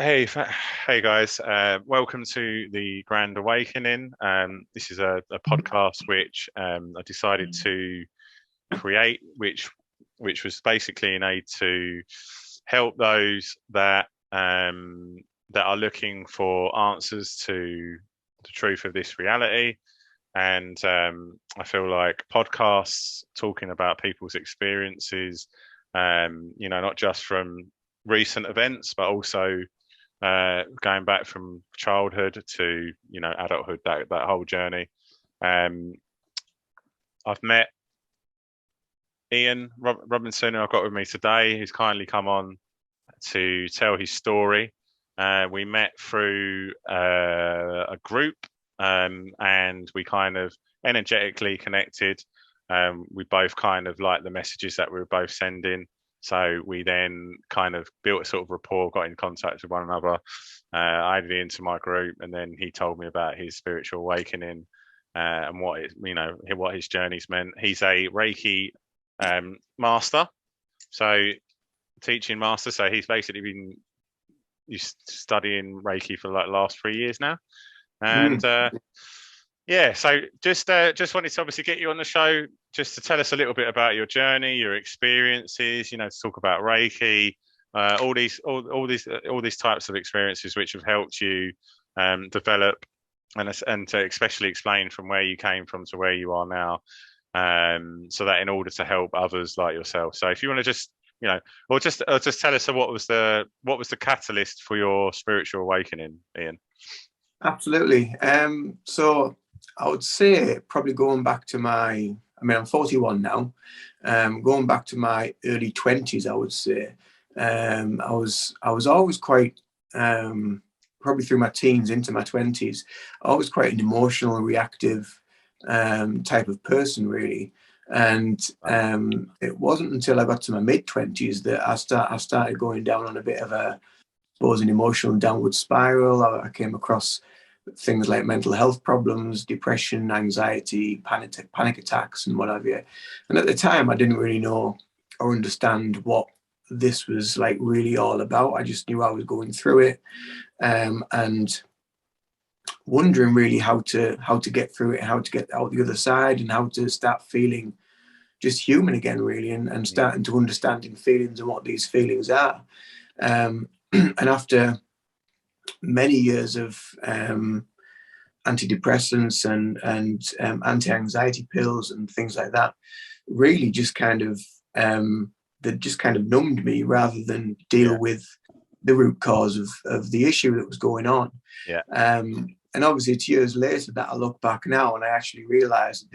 Hey guys, welcome to the Grand Awakening. This is a podcast which I decided to create, which was basically an aid to help those that are looking for answers to the truth of this reality. And I feel like podcasts talking about people's experiences, not just from recent events, but also going back from childhood to adulthood, that whole journey. Um, I've met Ian Robinson, who I've got with me today, who's kindly come on to tell his story. We met through a group, and we kind of energetically connected. We both kind of liked the messages that we were both sending. So we then kind of built a sort of rapport, got in contact with one another. I added into my group, and then he told me about his spiritual awakening and what his journey's meant. He's a Reiki master, so teaching master. So he's basically been studying Reiki for like the last 3 years now, and yeah. So just wanted to obviously get you on the show just to tell us a little bit about your journey, your experiences. To talk about Reiki, all these types of experiences which have helped you develop and to especially explain from where you came from to where you are now. So that in order to help others like yourself. So if you want to just or just tell us what was the catalyst for your spiritual awakening, Ian? Absolutely. So I would say probably going back to I'm 41 now. Going back to my early 20s, I would say. I was always quite, probably through my teens into my 20s, always quite an emotional, reactive type of person, really. And it wasn't until I got to my mid-20s that I started going down on a bit of an emotional downward spiral. I came across things like mental health problems, depression, anxiety, panic attacks, and what have you. And at the time, I didn't really know or understand what this was like really all about. I just knew I was going through it, and wondering really how to get through it, how to get out the other side, and how to start feeling just human again, really, and starting to understanding feelings and what these feelings are. And after many years of antidepressants and anti-anxiety pills and things like that, really just kind of that just kind of numbed me rather than deal with the root cause of the issue that was going on. Yeah. And obviously it's years later that I look back now and I actually realized that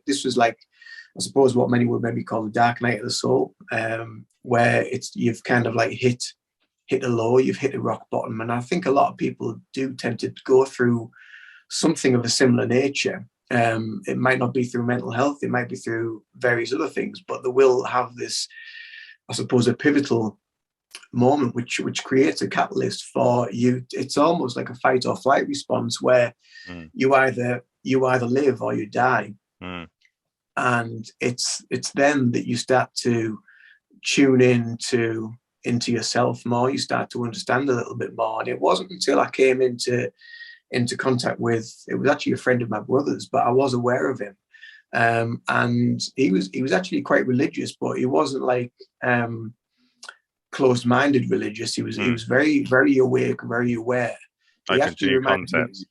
this was like, I suppose, what many would maybe call the dark night of the soul, where you've kind of like hit a low, you've hit a rock bottom. And I think a lot of people do tend to go through something of a similar nature. It might not be through mental health, it might be through various other things, but they will have this, I suppose, a pivotal moment which creates a catalyst for you. It's almost like a fight or flight response where you either live or you die. And it's then that you start to tune into yourself more. You start to understand a little bit more. And it wasn't until I came into contact with, it was actually a friend of my brother's, but I was aware of him. And he was actually quite religious, but he wasn't like closed-minded religious. He was very, very awake, very aware. He Open to actually new reminds me, concepts.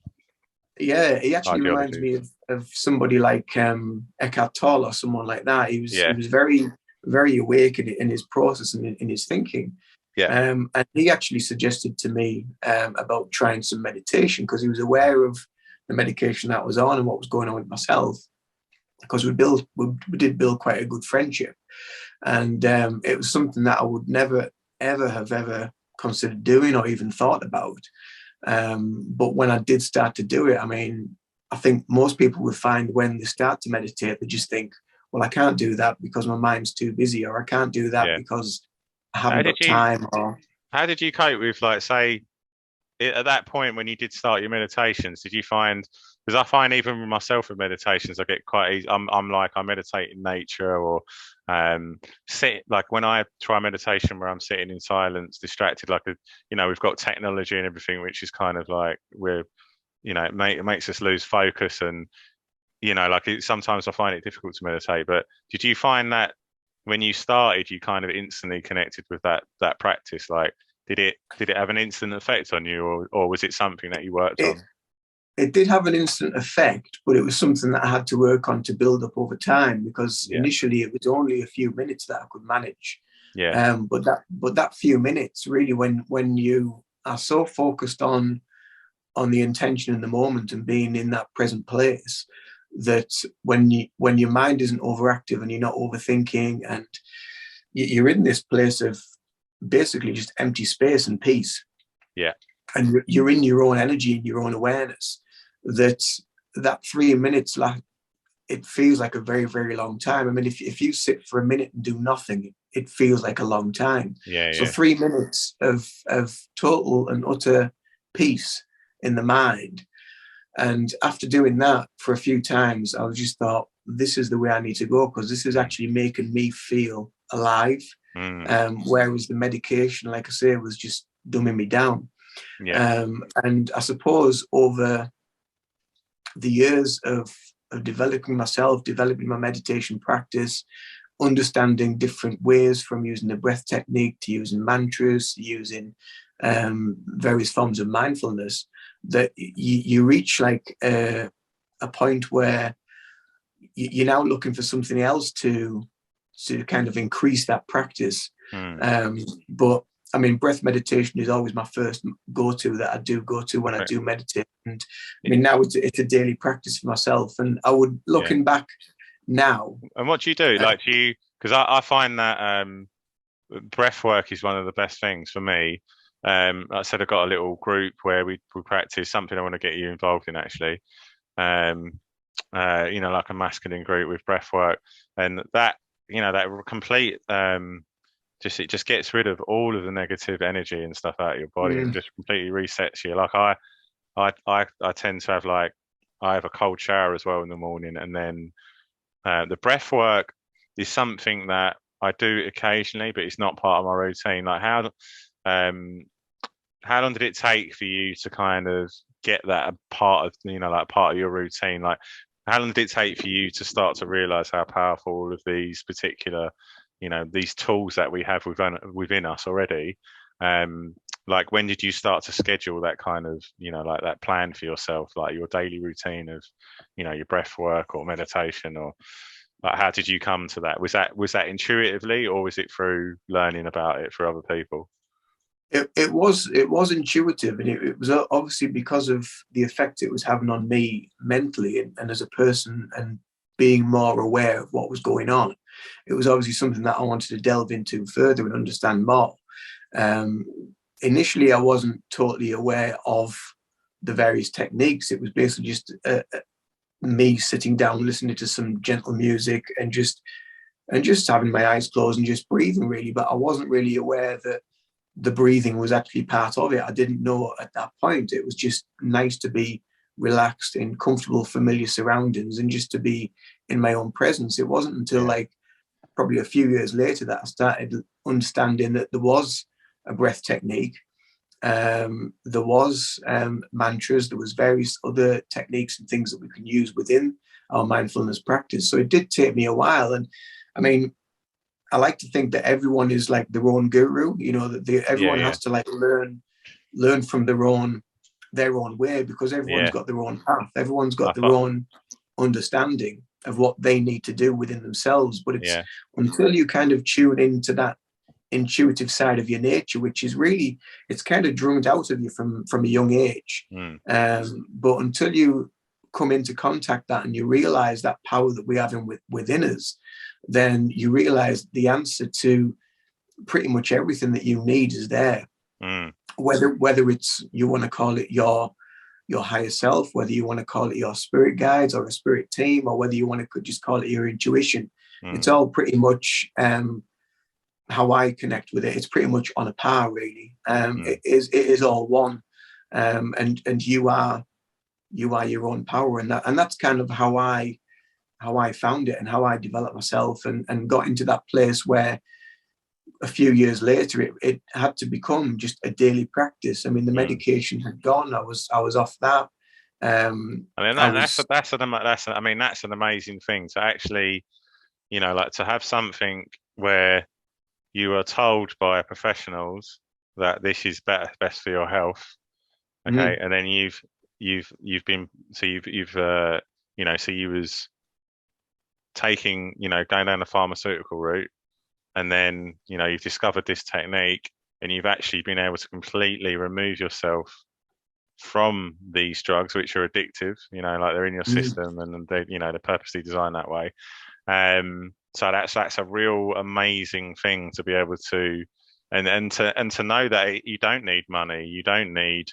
he actually reminds me of somebody like Eckhart Tolle or someone like that. He was very, very awake in his process and in his thinking. Yeah. And he actually suggested to me about trying some meditation because he was aware of the medication that I was on and what was going on with myself. Because we did build quite a good friendship, and it was something that I would never ever considered doing or even thought about. But when I did start to do it, I mean, I think most people would find when they start to meditate, they just think, well, I can't do that because my mind's too busy, or I can't do that because I haven't got time. Or how did you cope with, like, say, at that point when you did start your meditations, did you find, because I find even with myself with meditations, I get quite easy. I'm like, I meditate in nature, or sit, like when I try meditation where I'm sitting in silence, distracted, like we've got technology and everything, which is kind of like we're, it makes us lose focus, and like sometimes I find it difficult to meditate. But did you find that when you started, you kind of instantly connected with that practice? Like, did it have an instant effect on you, or was it something that you worked It, on? it did have an instant effect, but it was something that I had to work on to build up over time, because Yeah, initially it was only a few minutes that I could manage. yeah, But that few minutes really, when you are so focused on the intention in the moment and being in that present place, that when your mind isn't overactive and you're not overthinking, and you're in this place of basically just empty space and peace, yeah, and you're in your own energy and your own awareness, that 3 minutes, like, it feels like a very, very long time. I mean, if you sit for a minute and do nothing, it feels like a long time. yeah, So yeah, 3 minutes of total and utter peace in the mind. And after doing that for a few times, I just thought, this is the way I need to go, because this is mm, actually making me feel alive. mm, Whereas the medication, like I say, was just dumbing me down. yeah, And I suppose over the years of developing myself, developing my meditation practice, understanding different ways, from using the breath technique to using mantras, using various forms of mindfulness, that you reach like a point where you're now looking for something else to kind of increase that practice. mm, But I mean, breath meditation is always my first go-to, that I do go to when I okay, do meditate. And I mean, now it's a daily practice for myself. And I would, yeah. looking back now, And what do you do? uh, Like, because I find that breath work is one of the best things for me. Like I said, I've got a little group where we practice something I want to get you involved in, actually. Um, like a masculine group with breath work, and that complete it just gets rid of all of the negative energy and stuff out of your body, and mm, just completely resets you. Like I tend to have, like, I have a cold shower as well in the morning, and then the breath work is something that I do occasionally, but it's not part of my routine. Like, um how long did it take for you to kind of get that a part of, like, part of your routine? Like, how long did it take for you to start to realize how powerful all of these particular, these tools that we have within us already? Um, like, when did you start to schedule that kind of, like that plan for yourself, like your daily routine of, your breath work or meditation, or like, how did you come to that? Was that intuitively, or was it through learning about it for other people? it was intuitive, and it was obviously because of the effect it was having on me mentally, and as a person, and being more aware of what was going on. It was obviously something that I wanted to delve into further and understand more. Um, Initially, I wasn't totally aware of the various techniques. It was basically just me sitting down, listening to some gentle music, and just having my eyes closed and just breathing, really. But I wasn't really aware that the breathing was actually part of it. I didn't know at that point. It was just nice to be relaxed in comfortable, familiar surroundings, and just to be in my own presence. It wasn't until Yeah, like probably a few years later that I started understanding that there was a breath technique. There was mantras. There was various other techniques and things that we can use within our mindfulness practice. So it did take me a while, and I mean, I like to think that everyone is like their own guru. That yeah, everyone yeah, has to like learn from their own way, because everyone's yeah. got their own path. Everyone's I got their thought, own understanding of what they need to do within themselves. But it's yeah, until you kind of tune into that intuitive side of your nature, which is really, it's kind of drummed out of you from a young age. mm, But until you come into contact that, and you realize that power that we have within us, then you realize the answer to pretty much everything that you need is there. mm, Whether it's, you want to call it your higher self, whether you want to call it your spirit guides or a spirit team, or whether you want to just call it your intuition, it's mm, all pretty much how I connect with it. It's pretty much on a par, really. mm. It is all one. and you are your own power, and that's kind of how I found it and how I developed myself, and got into that place where a few years later it had to become just a daily practice. I mean, the medication had gone. I was off that. I mean, that's an amazing thing to actually, like to have something where you are told by professionals that this is best for your health. Okay, and then you've been so so you was taking going down the pharmaceutical route, and then you've discovered this technique, and you've actually been able to completely remove yourself from these drugs, which are addictive. Like they're in your system, and they're purposely designed that way. So that's a real amazing thing to be able to, and to know that you don't need money, you don't need.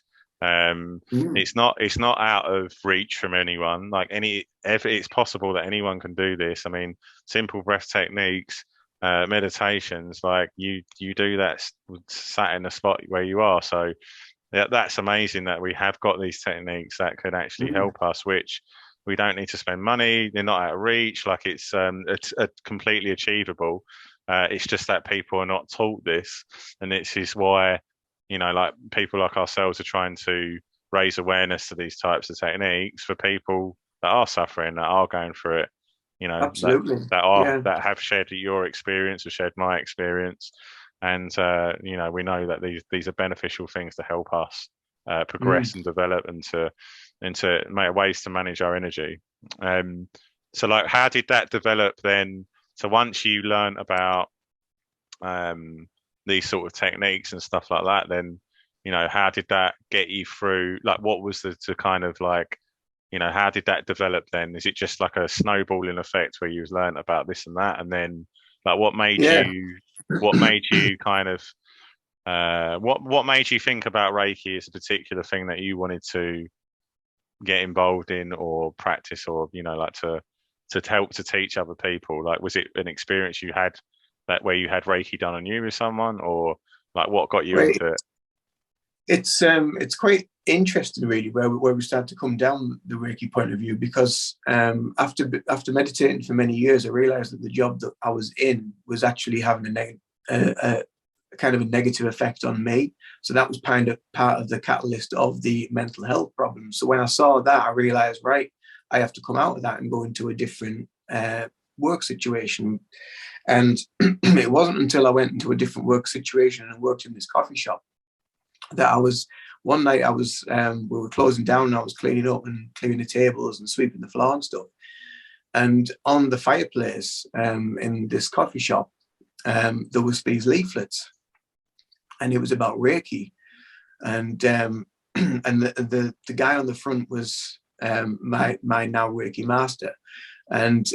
It's not out of reach from anyone. Like it's possible that anyone can do this. I mean, simple breath techniques, meditations, like you do that sat in the spot where you are. So yeah, that's amazing that we have got these techniques that could actually help us, which we don't need to spend money. They're not out of reach. Like it's completely achievable. It's just that people are not taught this, and this is why like people like ourselves are trying to raise awareness to these types of techniques for people that are suffering, that are going through it. Absolutely. That have shared your experience or shared my experience, and we know that these are beneficial things to help us progress and develop, and to make ways to manage our energy. So like, how did that develop then? So once you learn about these sort of techniques and stuff like that, then how did that get you through? Like, what was the kind of like, how did that develop then? Is it just like a snowballing effect where you've learned about this and that, and then like what made you kind of what made you think about Reiki as a particular thing that you wanted to get involved in or practice, or like to help to teach other people? Like, was it an experience you had that where you had Reiki done on you with someone, or like what got you into it? It's quite interesting, really, where we start to come down the Reiki point of view, because after meditating for many years, I realized that the job that I was in was actually having a kind of a negative effect on me. So that was kind of part of the catalyst of the mental health problem. So when I saw that, I realized, right, I have to come out of that and go into a different work situation. And it wasn't until I went into a different work situation and worked in this coffee shop that one night we were closing down, and I was cleaning up and cleaning the tables and sweeping the floor and stuff. And on the fireplace in this coffee shop, there was these leaflets, and it was about Reiki. And and the guy on the front was my now Reiki master. And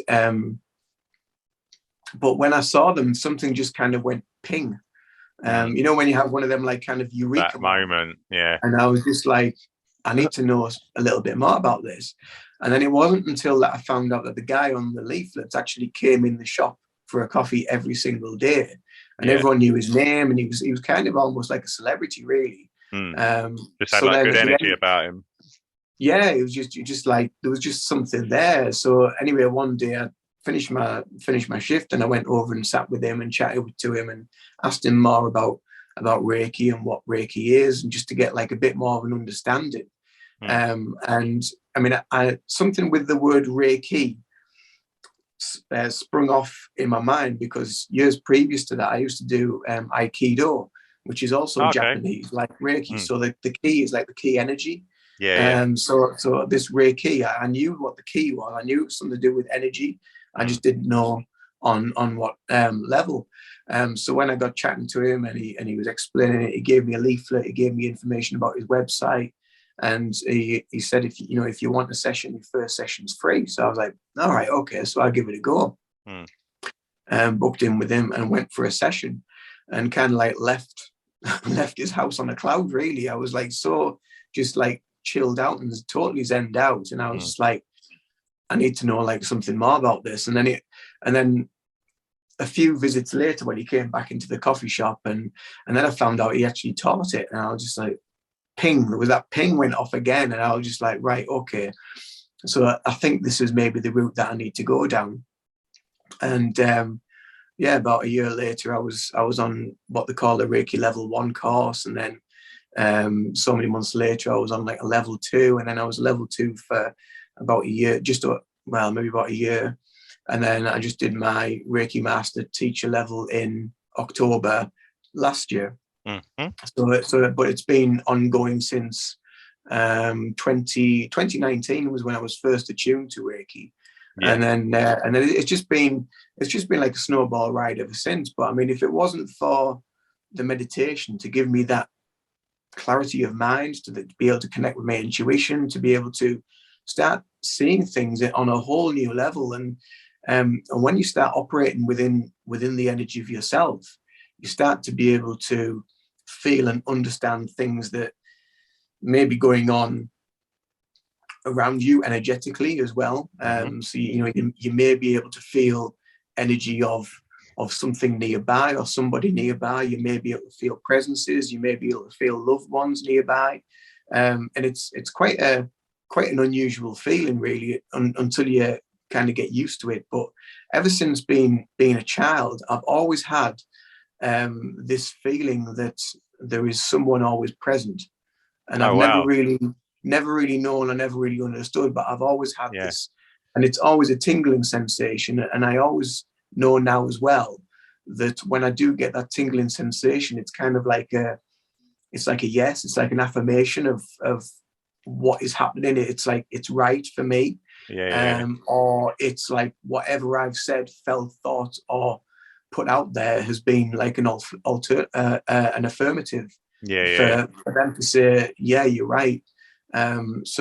but when I saw them, something just kind of went ping. When you have one of them like kind of eureka that moment, yeah. And I was just like, I need to know a little bit more about this. And then it wasn't until that I found out that the guy on the leaflets actually came in the shop for a coffee every single day, and everyone knew his name, and he was kind of almost like a celebrity, really. Just had like good energy about him. Yeah, it was just like there was just something there. So anyway, one day I finished my shift, and I went over and sat with him and chatted to him and asked him more about Reiki and what Reiki is, and just to get like a bit more of an understanding. And I mean, something with the word Reiki sprung off in my mind, because years previous to that, I used to do Aikido, which is also Japanese, like Reiki. So the ki is like the ki energy. So this Reiki, I knew what the ki was. I knew it was something to do with energy. I just didn't know on what level. So when I got chatting to him, and he was explaining it, he gave me a leaflet, he gave me information about his website, and he said, if you want a session, your first session's free. So I was like, all right, okay, so I'll give it a go. Booked in with him and went for a session, and kind of like left his house on a cloud, really. I was like so just like chilled out and totally zened out, and I was just like, I need to know like something more about this. And then a few visits later, when he came back into the coffee shop, and then I found out he actually taught it, and I was just like, ping. There was that ping went off again, and I was just like, right, okay. So I think this is maybe the route that I need to go down. And yeah, about a year later, I was on what they call a Reiki level 1 course, and then so many months later, I was on like a level 2, and then I was level 2 for about a year, maybe about a year, and then I just did my Reiki Master Teacher level in October last year. Mm-hmm. But it's been ongoing since 2019 was when I was first attuned to Reiki, Yeah. and then it's just been like a snowball ride ever since. But I mean, if it wasn't for the meditation to give me that clarity of mind, to be able to connect with my intuition, to be able to start seeing things on a whole new level, and when you start operating within the energy of yourself, you start to be able to feel and understand things that may be going on around you energetically as well. Mm-hmm. So you may be able to feel energy of something nearby or somebody nearby. You may be able to feel presences. You may be able to feel loved ones nearby, and it's quite an unusual feeling, really, until you kind of get used to it. But ever since being a child, I've always had this feeling that there is someone always present, and I've Oh wow. never really known, I never really understood, but I've always had Yeah. this, and it's always a tingling sensation. And I always know now as well that when I do get that tingling sensation, it's kind of like it's like a yes, it's like an affirmation of what is happening. It's like it's right for me, Yeah. or it's like whatever I've said, felt, thought, or put out there has been like an affirmative Yeah. for them to say, yeah, you're right. And that's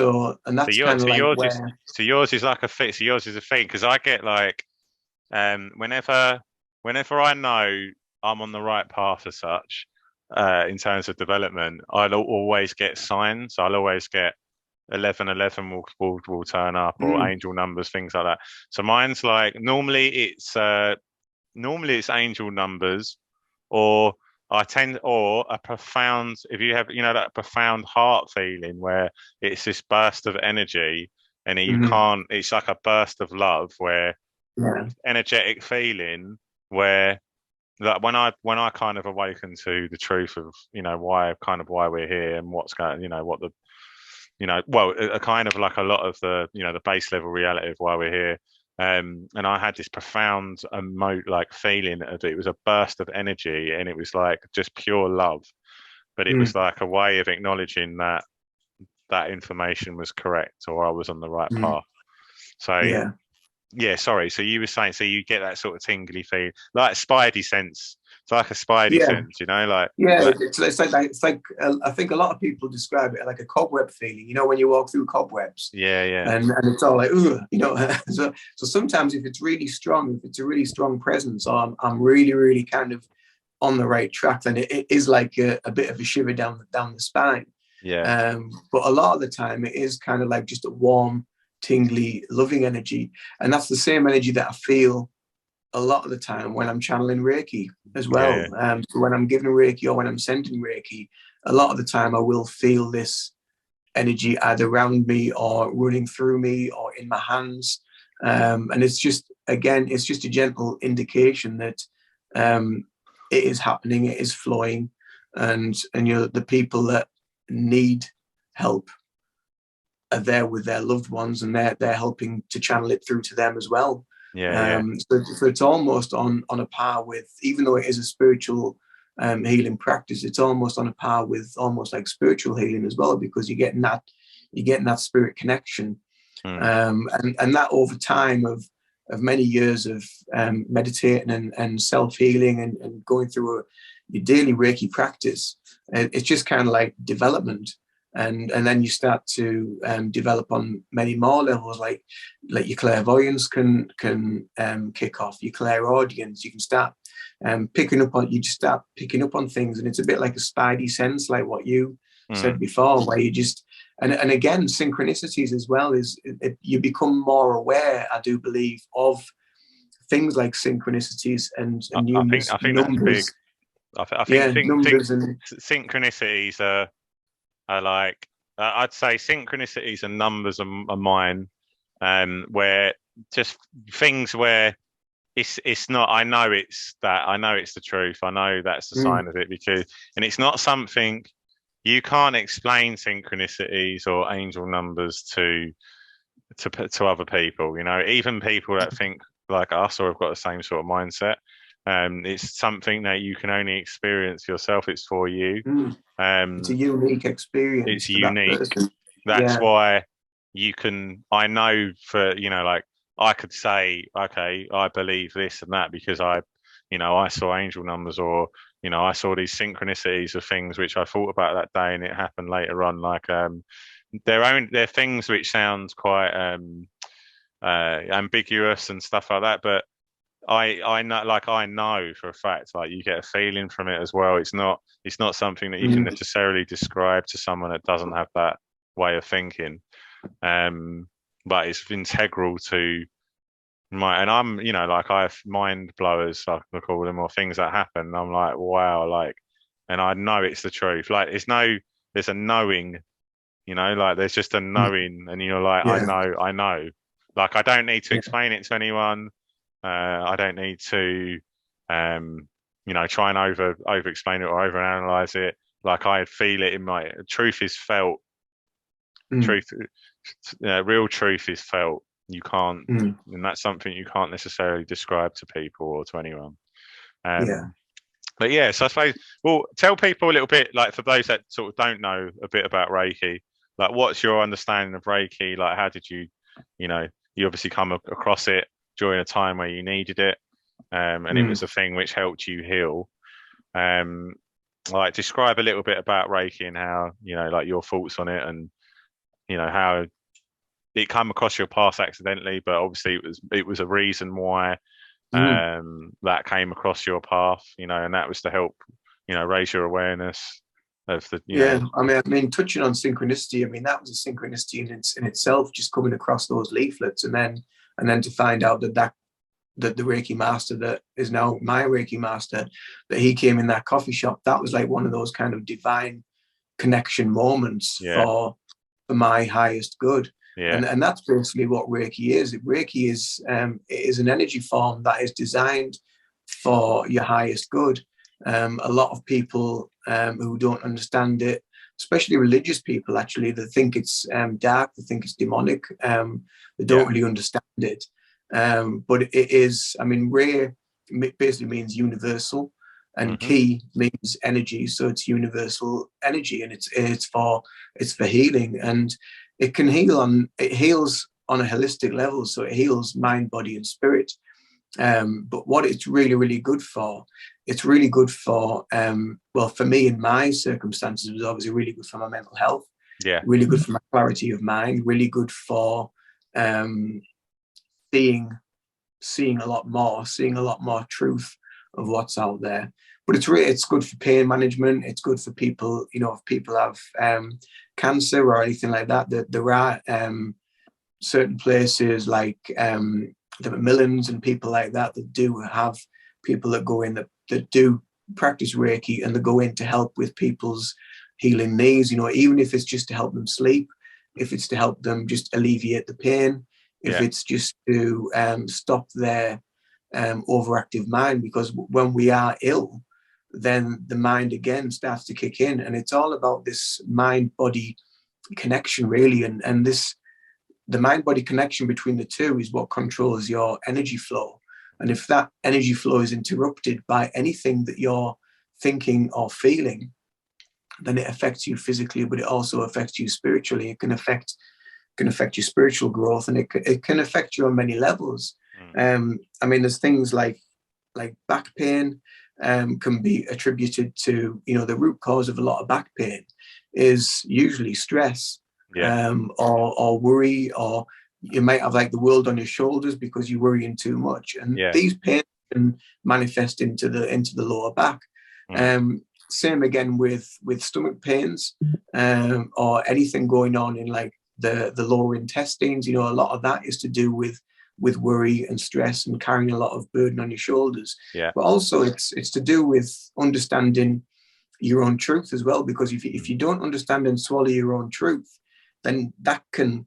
kind of like where. So yours is like a fit. So yours is a thing because I get like whenever I know I'm on the right path as such, in terms of development, I'll always get signs. I'll always get 1111 will turn up, or Mm, angel numbers, things like that. So mine's like normally it's angel numbers, or or a profound, if you have, that profound heart feeling where it's this burst of energy, and you mm, can't, it's like a burst of love where yeah, energetic feeling where, like when I kind of awaken to the truth of, why we're here and what's going, what the, well, a kind of like a lot of the, the base level reality of why we're here. And I had this profound like feeling that it was a burst of energy, and it was like just pure love, but it mm, was like a way of acknowledging that that information was correct, or I was on the right mm, path. So yeah. yeah, sorry. So you were saying, so you get that sort of tingly feeling, like a spidey sense. It's like a spidey Yeah, sense, like yeah, that. it's like I think a lot of people describe it like a cobweb feeling. When you walk through cobwebs, Yeah. and it's all like, ugh, so sometimes if it's really strong, if it's a really strong presence, or I'm really really kind of on the right track, then it is like a bit of a shiver down the spine. Yeah. But a lot of the time, it is kind of like just a warm, tingly, loving energy, and that's the same energy that I feel a lot of the time when I'm channeling Reiki as Yeah. well. So when I'm giving Reiki or when I'm sending Reiki, a lot of the time I will feel this energy either around me or running through me or in my hands. And it's just, again, it's just a gentle indication that it is happening, it is flowing, and the people that need help are there with their loved ones, and they're helping to channel it through to them as well. Yeah. So it's almost on a par with, even though it is a spiritual healing practice, it's almost on a par with almost like spiritual healing as well, because you're getting that spirit connection, Mm. and that over time of many years of meditating and self healing and going through your daily Reiki practice, it's just kind of like development. And then you start to develop on many more levels, like your clairvoyance can kick off, your clairaudience. You can start you just start picking up on things, and it's a bit like a spidey sense, like what you Mm. said before, where you just and again, synchronicities as well you become more aware, I do believe, of things like synchronicities and I numerous think that's big. numbers. I think Yeah, numbers and synchronicities are. are like, I'd say synchronicities and numbers are mine, where just things where it's not. I know it's that. I know it's the truth. I know that's the Mm, sign of it because, and it's not something you can't explain synchronicities or angel numbers to other people. You know, even people that think like us or have got the same sort of mindset. It's something that you can only experience yourself. It's for you. mm. It's a Um, unique it's experience for that unique. person. That's Yeah. why you can. I know for like I could say, okay, I believe this and that because I saw angel numbers or I saw these synchronicities of things which I thought about that day and it happened later on. Like they're things which sound quite ambiguous and stuff like that, but I know for a fact like you get a feeling from it as well. It's not something that you can Mm, necessarily describe to someone that doesn't have that way of thinking. Um, but it's integral to my and I'm like I have mind blowers I can call them or things that happen. I'm like wow and I know it's the truth. Like there's a knowing like there's just a mm. knowing, and you're like, Yeah. I know. Like I don't need to Yeah. explain it to anyone. I don't need to, try and over explain it or over analyze it. Like I feel it in my truth is felt. Mm, Truth, real truth is felt. You can't, mm. and that's something you can't necessarily describe to people or to anyone. Yeah. Um, but yeah, so I suppose, well, tell people a little bit, like for those that sort of don't know a bit about Reiki, like what's your understanding of Reiki? Like, how did you know, you obviously come across it during a time where you needed it, and it Mm. was a thing which helped you heal. Um, like, describe a little bit about Reiki and how, like your thoughts on it and, how it came across your path accidentally, but obviously it was a reason why Mm. that came across your path, and that was to help, raise your awareness of the, Yeah, I mean, touching on synchronicity, I mean, that was a synchronicity in itself, just coming across those leaflets, and then to find out that the Reiki master that is now my Reiki master, that he came in that coffee shop. That was like one of those kind of divine connection moments yeah, for my highest good. yeah, And that's basically what Reiki is. Reiki is an energy form that is designed for your highest good. A lot of people who don't understand it, especially religious people, actually, they think it's dark, they think it's demonic, they yeah, don't really understand it. But it is, I mean, Re basically means universal, and hmm, Ki means energy. So it's universal energy, and it's for healing, and it heals on a holistic level. So it heals mind, body, and spirit. But what it's really, really good for, it's really good for, well, for me in my circumstances, it was obviously really good for my mental health, yeah, really good for my clarity of mind, really good for um, seeing seeing a lot more truth of what's out there. But it's good for pain management. It's good for people, if people have cancer or anything like that. That there are certain places like the Macmillans and people like that do have people that go in that do practice Reiki, and they go in to help with people's healing needs. Even if it's just to help them sleep, if it's to help them just alleviate the pain, if yeah, it's just to stop their overactive mind, because when we are ill, then the mind again starts to kick in, and it's all about this mind body connection, really, and this the mind body connection between the two is what controls your energy flow. And if that energy flow is interrupted by anything that you're thinking or feeling, then it affects you physically, but it also affects you spiritually. It can affect your spiritual growth, and it can affect you on many levels. mm, I mean, there's things like back pain can be attributed to, the root cause of a lot of back pain is usually stress, yeah, or worry, or you might have like the world on your shoulders because you're worrying too much. And yeah, these pains can manifest into the lower back. mm, Um, Same again with stomach pains, or anything going on in like the lower intestines. A lot of that is to do with worry and stress and carrying a lot of burden on your shoulders. yeah, But also it's to do with understanding your own truth as well, because if you don't understand and swallow your own truth, then that can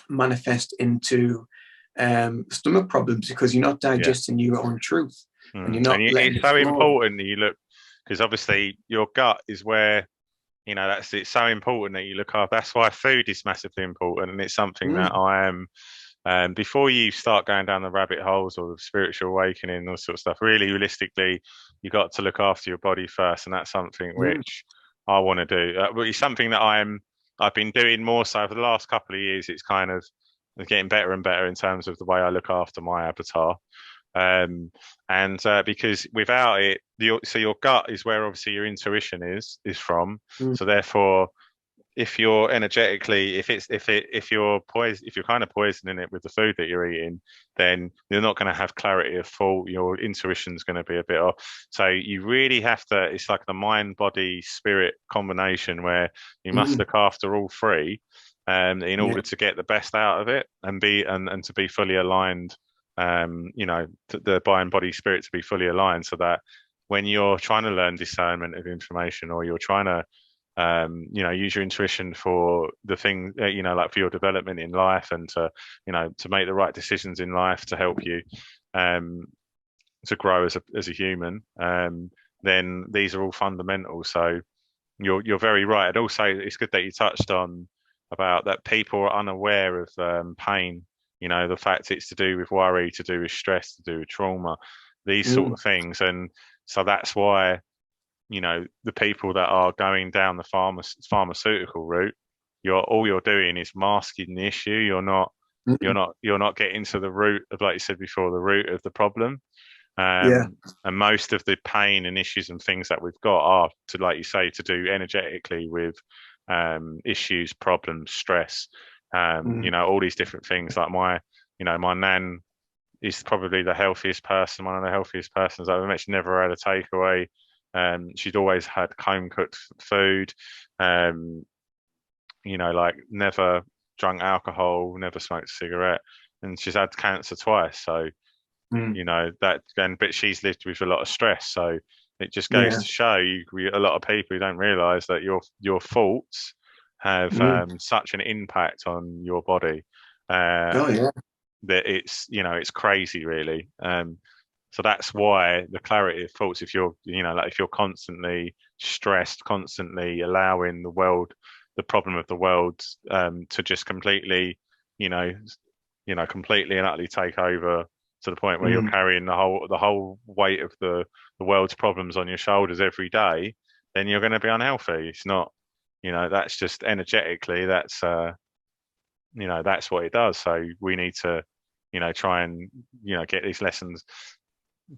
manifest into stomach problems, because you're not digesting your own truth, and you're And not letting it's it so flow. important that you look, because obviously your gut is where, it's so important that you look after. That's why food is massively important, and it's something that I am. Before you start going down the rabbit holes or the spiritual awakening, all sort of stuff, really realistically, you got to look after your body first, and that's something which I want to do. But it's something that I've been doing more so for the last couple of years. It's kind of getting better and better in terms of the way I look after my avatar. And because without it, so your gut is where obviously your intuition is from. So therefore, if you're energetically, if you're kind of poisoning it with the food that you're eating, then you're not going to have clarity of thought. Your intuition's going to be a bit off. So you really have to. It's like the mind, body, spirit combination where you must look after all three, in order to get the best out of it and to be fully aligned. To the mind, body, spirit to be fully aligned, so that when you're trying to learn discernment of information, or you're trying to use your intuition for the thing, like for your development in life, and to make the right decisions in life to help you to grow as a human, then these are all fundamental. So you're very right. And also, it's good that you touched on about that people are unaware of pain. The fact it's to do with worry, to do with stress, to do with trauma, these sort of things. And so that's why the people that are going down the pharmaceutical route, all you're doing is masking the issue. You're not getting to the root of, like you said before, the root of the problem. And most of the pain and issues and things that we've got are, to, like you say, to do energetically with issues, problems, stress, all these different things. Like my nan is probably the healthiest person, one of the healthiest persons I've ever met. She never had a takeaway. She'd always had home cooked food, like never drunk alcohol, never smoked a cigarette, and she's had cancer twice. So, but she's lived with a lot of stress. So it just goes to show you, a lot of people don't realise that your thoughts have such an impact on your body. That it's crazy, really. So that's why the clarity of thoughts, if you're, if you're constantly stressed, constantly allowing the problem of the world, to just completely, completely and utterly take over, to the point where you're carrying the whole weight of the world's problems on your shoulders every day, then you're going to be unhealthy. It's not, that's just energetically, that's what it does. So we need to, try and, get these lessons,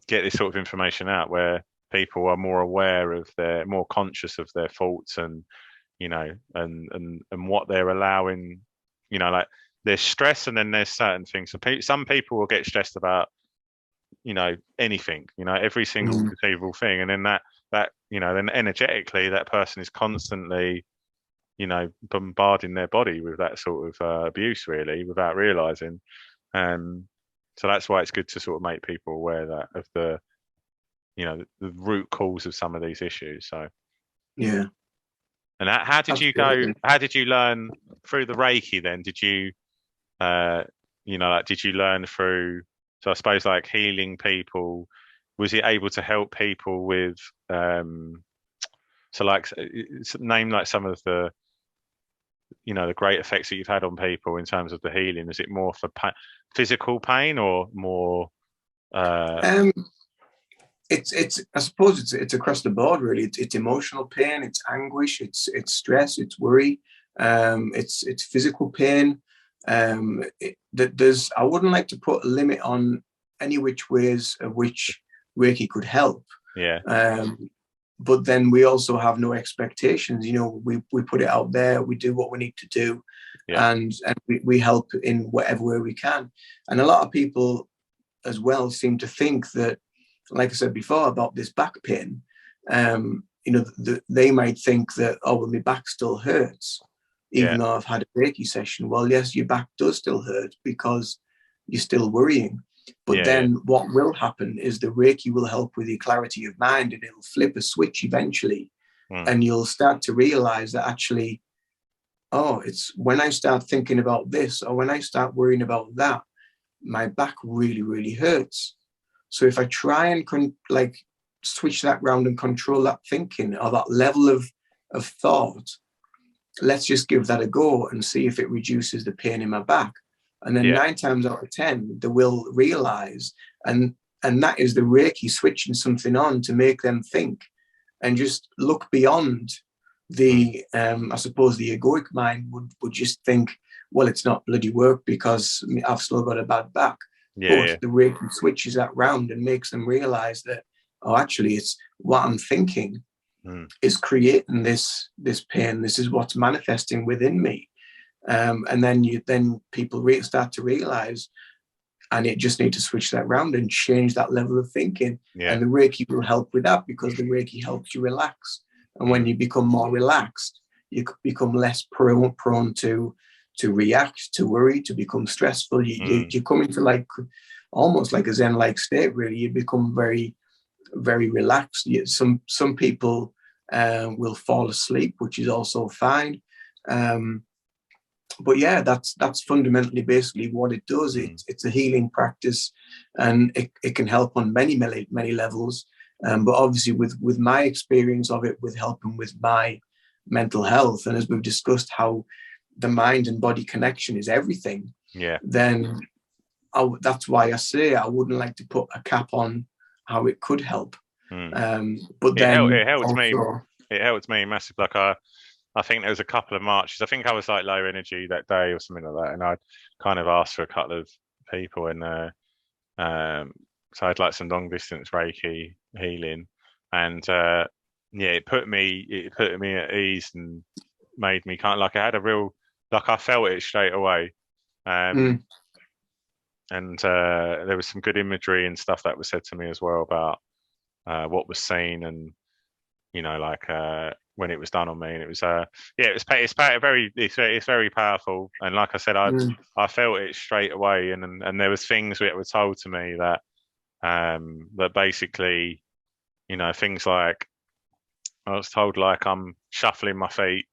get this sort of information out, where people are more aware of more conscious of their thoughts, and and what they're allowing. Like, there's stress, and then there's certain things. So some people will get stressed about anything, every single conceivable thing, and then then energetically that person is constantly bombarding their body with that sort of abuse, really, without realizing. So that's why it's good to sort of make people aware that of the root cause of some of these issues. So And how did you go? How did you learn through the Reiki? Then did you, did you learn through? So I suppose, like, healing people. Was it able to help people with? So, like, name like some of the the great effects that you've had on people in terms of the healing. Is it more for physical pain, or more? It's I suppose it's across the board, really. It's emotional pain, it's anguish, it's stress, it's worry, it's physical pain. There's I wouldn't like to put a limit on any which ways of which Reiki could help. But then we also have no expectations. We put it out there, we do what we need to do, and we help in whatever way we can. And a lot of people as well seem to think that, like I said before about this back pain, they might think that, oh, well, my back still hurts, even though I've had a Reiki session. Well, yes, your back does still hurt because you're still worrying. But then what will happen is the Reiki will help with your clarity of mind, and it'll flip a switch eventually mm, And you'll start to realize that actually, oh, it's when I start thinking about this or when I start worrying about that, my back really, really hurts. So if I try and like switch that round and control that thinking or that level of thought, let's just give that a go and see if it reduces the pain in my back. And then yeah, 9 times out of 10, they will realize, and and that is the Reiki switching something on to make them think and just look beyond mm, the I suppose the egoic mind would just think, well, it's not bloody work because I've still got a bad back. yeah, But yeah, the Reiki switches that round and makes them realize that, oh, actually, it's what I'm thinking mm, is creating this pain. This is what's manifesting within me. And then people start to realize, and it just need to switch that round and change that level of thinking. yeah, And the Reiki will help with that because the Reiki helps you relax. And when mm, you become more relaxed, you become less prone to react, to worry, to become stressful. mm, You come into like almost like a Zen-like state. Really, you become very, very relaxed. Some people will fall asleep, which is also fine. Um, but yeah, that's fundamentally basically what it does. mm, It's a healing practice, and it can help on many levels. But obviously, with my experience of it, with helping with my mental health, and as we've discussed, how the mind and body connection is everything. yeah, Then that's why I say I wouldn't like to put a cap on how it could help. mm. But then It helped me. also, It helped me massively. Like I think there was a couple of marches. I think I was like low energy that day or something like that, and I kind of asked for a couple of people, and um, so I'd like some long distance Reiki healing, and yeah, it put me at ease and made me kind of like I had a real like I felt it straight away. Um, mm, and there was some good imagery and stuff that was said to me as well about what was seen and like when it was done on me, and it was yeah, it's very powerful. And like I said, mm, I felt it straight away, and there was things that were told to me that that basically, things like I was told like I'm shuffling my feet,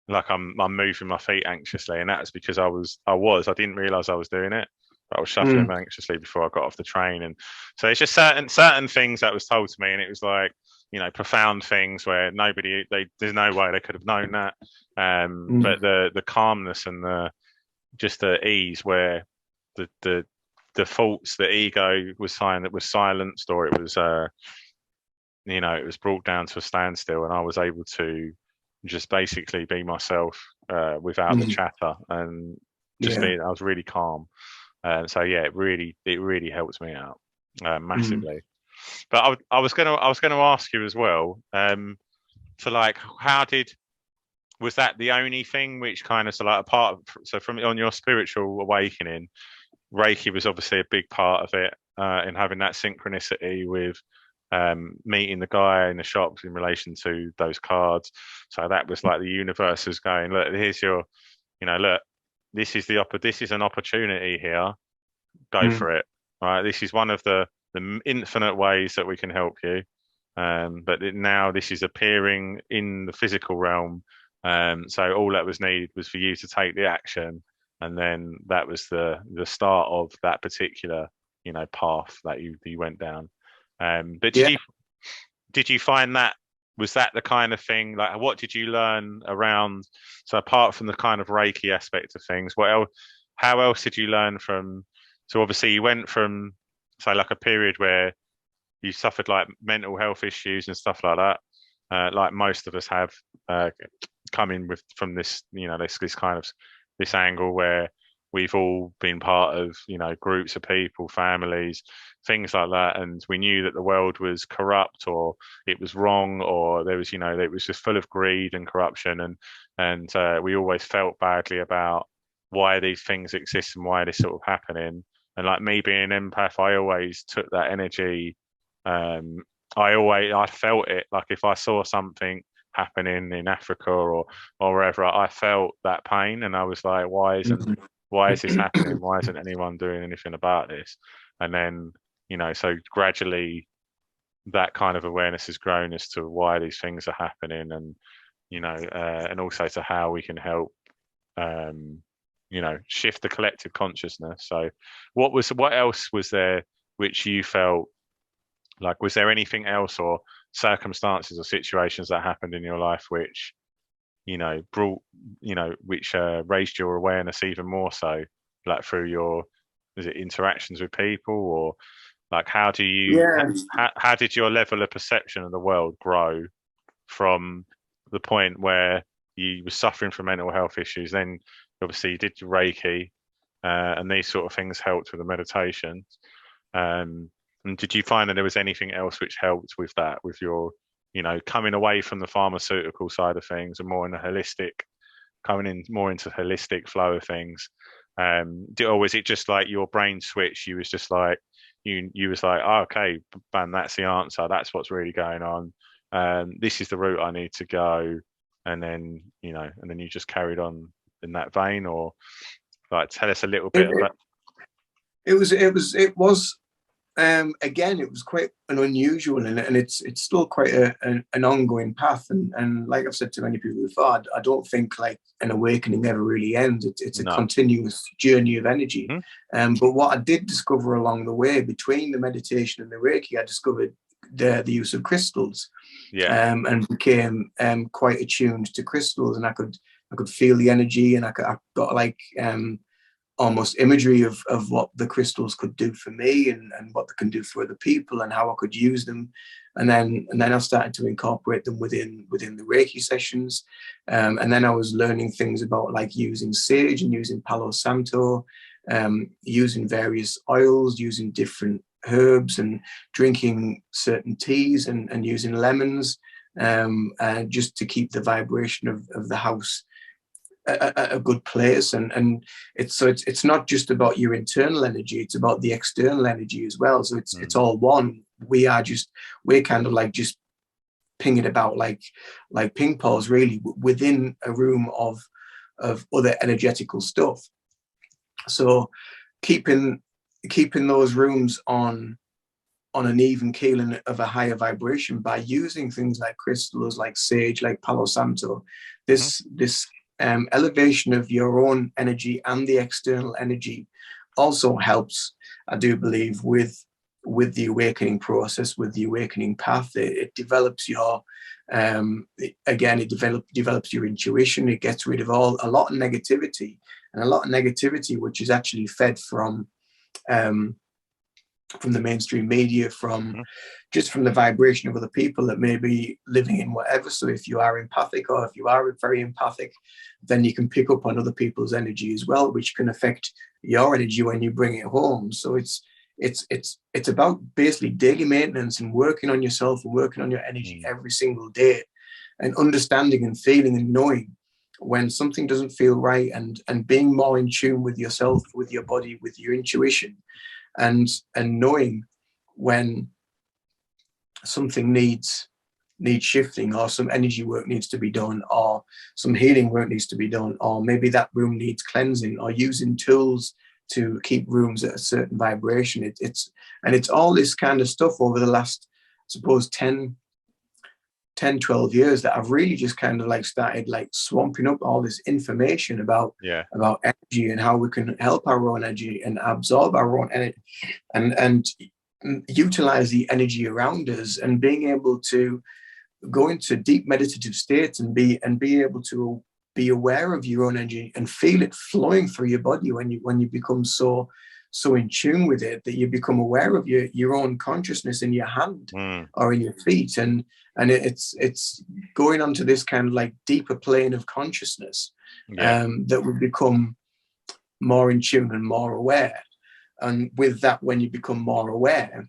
like I'm moving my feet anxiously, and that's because I didn't realize I was doing it. But I was shuffling mm, them anxiously before I got off the train, and so it's just certain things that was told to me, and it was like profound things where there's no way they could have known that. But mm, the calmness and the just the ease where the thoughts, the ego was silenced, or it was it was brought down to a standstill, and I was able to just basically be myself without the mm, chatter and just yeah. being. I was really calm. So yeah, it really helps me out Mm, massively. But I was gonna ask you as well. For like, how did was that the only thing which kind of so like a part of, so from on your spiritual awakening, Reiki was obviously a big part of it in having that synchronicity with meeting the guy in the shops in relation to those cards. So that was like the universe was going, look, here's your, look, this is an opportunity here. Go mm, for it. All right, this is one of the infinite ways that we can help you. But now this is appearing in the physical realm. So all that was needed was for you to take the action, and then that was the start of that particular path that you went down. But yeah. did you find that was that the kind of thing like what did you learn around, so apart from the kind of Reiki aspect of things, what else, how else did you learn from, so obviously you went from say like a period where you suffered like mental health issues and stuff like that, like most of us have, uh, coming with from this, this kind of this angle where we've all been part of, groups of people, families, things like that, and we knew that the world was corrupt or it was wrong or there was, it was just full of greed and corruption, and we always felt badly about why these things exist and why this sort of happening. And like me being an empath, I always took that energy. Um, I felt it. Like if I saw something happening in Africa or wherever, I felt that pain, and I was like, Mhm. why is this happening? Why isn't anyone doing anything about this? And then so gradually that kind of awareness has grown as to why these things are happening, and and also to how we can help shift the collective consciousness. So what else was there which you felt like, was there anything else or circumstances or situations that happened in your life which brought which raised your awareness even more so, like through your, is it interactions with people, or like Yeah. how did your level of perception of the world grow from the point where you were suffering from mental health issues? Then obviously you did your Reiki, and these sort of things helped with the meditation. And did you find that there was anything else which helped with that, with your, coming away from the pharmaceutical side of things and more in the holistic, coming in more into holistic flow of things? Or was it just like your brain switch? You was just like, you was like, oh, okay, bam, that's the answer. That's what's really going on. This is the route I need to go. And then, and then you just carried on in that vein, or like, tell us a little bit about. It was again, it was quite an unusual, and it's still quite an ongoing path. And like I've said to many people before, I don't think like an awakening ever really ends. It's a No. continuous journey of energy. Mm-hmm. But what I did discover along the way, between the meditation and the Reiki, I discovered the use of crystals. Yeah. And became quite attuned to crystals, and I could feel the energy, and I got like almost imagery of what the crystals could do for me, and what they can do for other people, and how I could use them. And then I started to incorporate them within the Reiki sessions. And then I was learning things about like using sage and using Palo Santo, using various oils, using different herbs, and drinking certain teas, and using lemons, just to keep the vibration of the house a good place. And it's not just about your internal energy, it's about the external energy as well. So it's all one. We're kind of like just pinging about like ping pongs, really, within a room of other energetical stuff. So keeping those rooms on an even keel and of a higher vibration by using things like crystals, like sage, like Palo Santo, this elevation of your own energy and the external energy also helps, I do believe, with the awakening process, with the awakening path. It develops your develops your intuition. It gets rid of a lot of negativity, which is actually fed from the mainstream media, from the vibration of other people that may be living in whatever. So if you are empathic, or if you are very empathic, then you can pick up on other people's energy as well, which can affect your energy when you bring it home. So it's about basically daily maintenance, and working on yourself and working on your energy every single day, and understanding and feeling and knowing when something doesn't feel right, and being more in tune with yourself, with your body, with your intuition, and knowing when something needs shifting, or some energy work needs to be done, or some healing work needs to be done, or maybe that room needs cleansing, or using tools to keep rooms at a certain vibration. It's all this kind of stuff over the last, I suppose, 12 years that I've really just kind of like started like swamping up all this information about energy, and how we can help our own energy and absorb our own energy, and utilize the energy around us, and being able to go into deep meditative states, and be able to be aware of your own energy and feel it flowing through your body when you become so in tune with it, that you become aware of your own consciousness in your hand or in your feet. And it's going onto this kind of like deeper plane of consciousness, that will become more in tune and more aware. And with that, when you become more aware,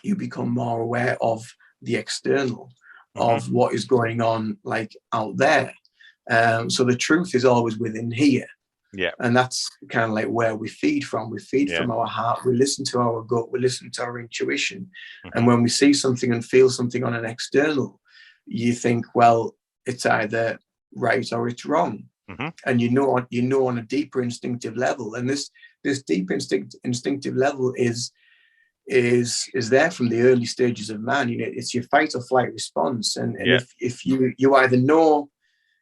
you become more aware of the external, of what is going on like out there. So the truth is always within here. Yeah. And that's kind of like where we feed from. We feed from our heart. We listen to our gut. We listen to our intuition. And when we see something and feel something on an external, you think, well, it's either right or it's wrong. And you know on a deeper instinctive level. And this deep instinctive level is is there from the early stages of man. You know, it's your fight or flight response, and Yeah, if you either know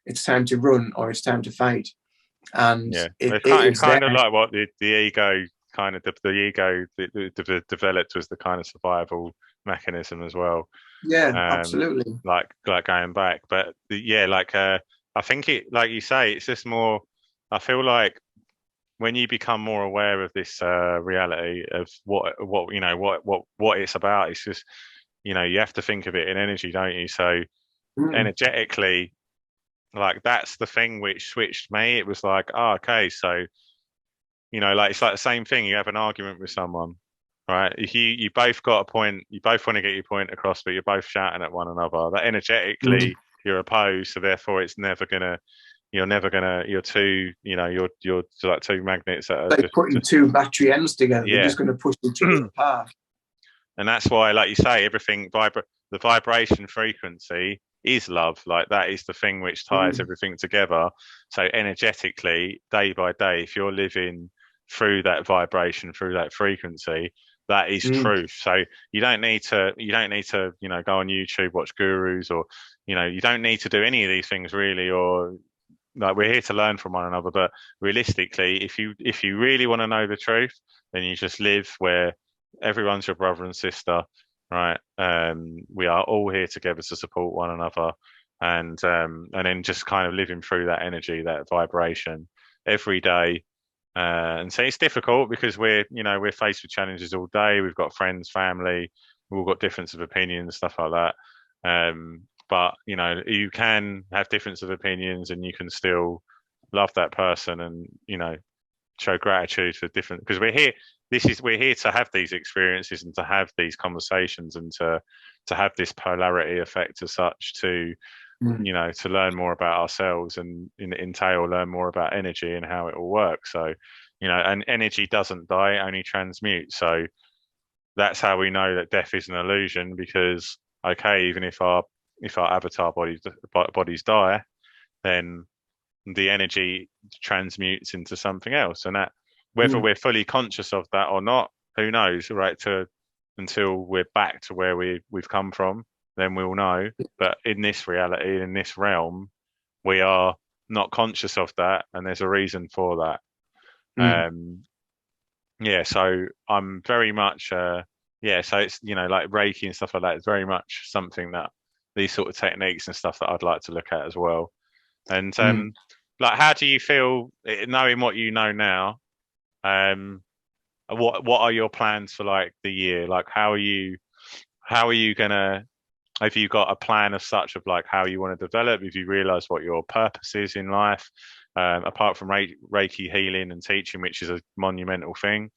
it's time to run or it's time to fight, and yeah. it It's is there. kind of like what the ego kind of the ego developed was the kind of survival mechanism as well. Yeah, Um, absolutely. like going back, but yeah, I think it, like you say, it's just more. I feel like when you become more aware of this reality of what you know what it's about, it's just you have to think of it in energy, don't you? So Mm, energetically, like that's the thing which switched me. It was like, oh, okay, so like it's like the same thing. You have an argument with someone, right? If you both got a point, you both want to get your point across, but you're both shouting at one another. That mm. energetically you're opposed, so therefore it's never gonna. You're never gonna. You're two. You're like two magnets that are Like putting just two battery ends together, they're yeah. just going to push each other apart. And that's why, like you say, everything the vibration frequency is love. Like that is the thing which ties Mm, everything together. So energetically, day by day, if you're living through that vibration, through that frequency, that is mm. truth. So you don't need to go on YouTube, watch gurus, or you don't need to do any of these things really, or like we're here to learn from one another. But realistically, if you really want to know the truth, then you just live where everyone's your brother and sister, right? We are all here together to support one another, and then just kind of living through that energy, that vibration every day. And so it's difficult because we're faced with challenges all day. We've got friends, family, we've all got difference of opinions, stuff like that. But you can have difference of opinions, and you can still love that person, and show gratitude for different, because we're here to have these experiences and to have these conversations and to have this polarity effect as such, Mm, to learn more about ourselves, and in entail learn more about energy and how it all works. So and energy doesn't die, it only transmutes. So that's how we know that death is an illusion, because okay, even if our avatar bodies die, then the energy transmutes into something else, and that, whether mm, we're fully conscious of that or not, who knows, right? Until we're back to where we've come from, then we'll know. But in this reality, in this realm, we are not conscious of that, and there's a reason for that. mm. Yeah, so I'm very much yeah, so it's like Reiki and stuff like that is very much something that these sort of techniques and stuff that I'd like to look at as well. And Mm. like, how do you feel knowing what you know now? Um, what are your plans for like the year? Like, how are you gonna? Have you got a plan of such of like how you want to develop? Have you realised what your purpose is in life? Apart from Reiki healing and teaching, which is a monumental thing.